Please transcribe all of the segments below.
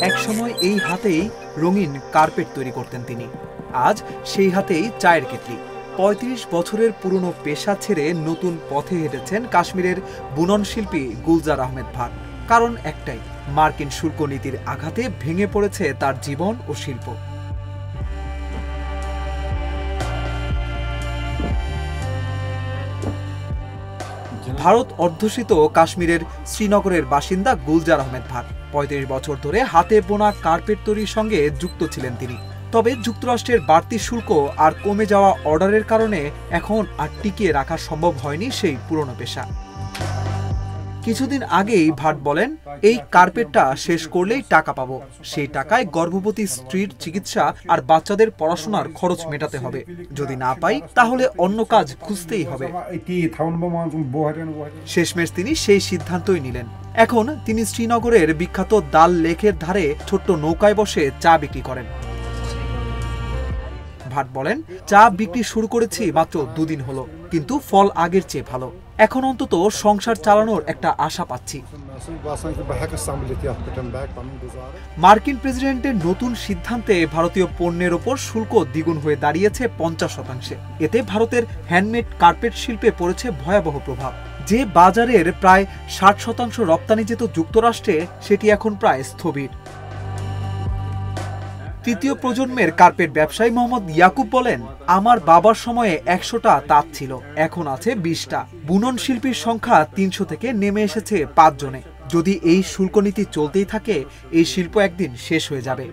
একসময় এই হাতেই রঙিন কার্পেট তৈরি করতেন তিনি। আজ সেই হাতেই চায়ের কেটলি। ৩৫ বছরের পুরনো পেশা ছেড়ে নতুন পথে হেঁটেছেন কাশ্মীরের বুনন শিল্পী গুলজার আহমেদ ভাট। কারণ একটাই, মার্কিন শুল্ক নীতির আঘাতে ভেঙে পড়েছে তার জীবন ও শিল্প। ভারত অধ্যুষিত কাশ্মীরের শ্রীনগরের বাসিন্দা গুলজার আহমেদ ভাট ৩৫ বছর ধরে হাতে বোনা কার্পেট তৈরির সঙ্গে যুক্ত ছিলেন তিনি। তবে যুক্তরাষ্ট্রের বাড়তি শুল্ক আর কমে যাওয়া অর্ডারের কারণে এখন আর টিকিয়ে রাখা সম্ভব হয়নি সেই পুরনো পেশা। কিছুদিন আগেই ভাট বলেন, এই কার্পেটটা শেষ করলেই টাকা পাবো, সেই টাকায় গর্ভবতী স্ত্রীর চিকিৎসা আর বাচ্চাদের পড়াশোনার খরচ মেটাতে হবে। যদি না পাই তাহলে অন্য কাজ খুঁজতেই হবে। শেষমেশ তিনি সেই সিদ্ধান্তই নিলেন। এখন তিনি শ্রীনগরের বিখ্যাত দাল লেকের ধারে ছোট্ট নৌকায় বসে চা বিক্রি করেন। ভাট বলেন, চা বিক্রি শুরু করেছি মাত্র 2 দিন হলো, কিন্তু ফল আগের চেয়ে ভালো। এখন অন্তত সংসার চালানোর একটা আশা পাচ্ছি। মার্কিন প্রেসিডেন্টের নতুন সিদ্ধান্তে ভারতীয় পণ্যের ওপর শুল্ক দ্বিগুণ হয়ে দাঁড়িয়েছে 50%। এতে ভারতের হ্যান্ডমেড কার্পেট শিল্পে পড়েছে ভয়াবহ প্রভাব। যে বাজারের প্রায় 60% রপ্তানি যেত যুক্তরাষ্ট্রে, সেটি এখন প্রায় স্থবির। তৃতীয় প্রজন্মের কার্পেট ব্যবসায়ী মোহাম্মদ ইয়াকুব বলেন, আমার বাবার সময়ে 100টা তাঁত ছিল, এখন আছে 20টা। বুনন শিল্পীর সংখ্যা 300 থেকে নেমে এসেছে 5 জনে। যদি এই শুল্ক নীতি চলতেই থাকে, এই শিল্প একদিন শেষ হয়ে যাবে।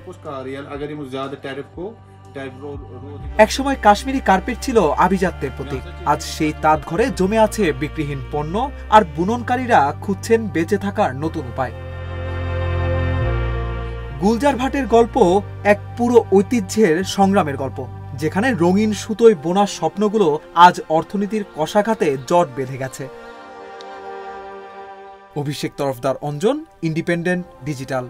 একসময় কাশ্মীরি কার্পেট ছিল আভিজাত্যের প্রতীক। আজ সেই তাঁত ঘরে জমে আছে বিক্রিহীন পণ্য, আর বুননকারীরা খুঁজছেন বেঁচে থাকার নতুন উপায়। গুলজার ভাটের গল্প এক পুরো ঐতিহ্যের সংগ্রামের গল্প, যেখানে রঙিন সুতোয় বোনা স্বপ্নগুলো আজ অর্থনীতির কষাঘাতে জট বেঁধে গেছে। অভিষেক তরফদার, অঞ্জন, ইন্ডিপেন্ডেন্ট ডিজিটাল।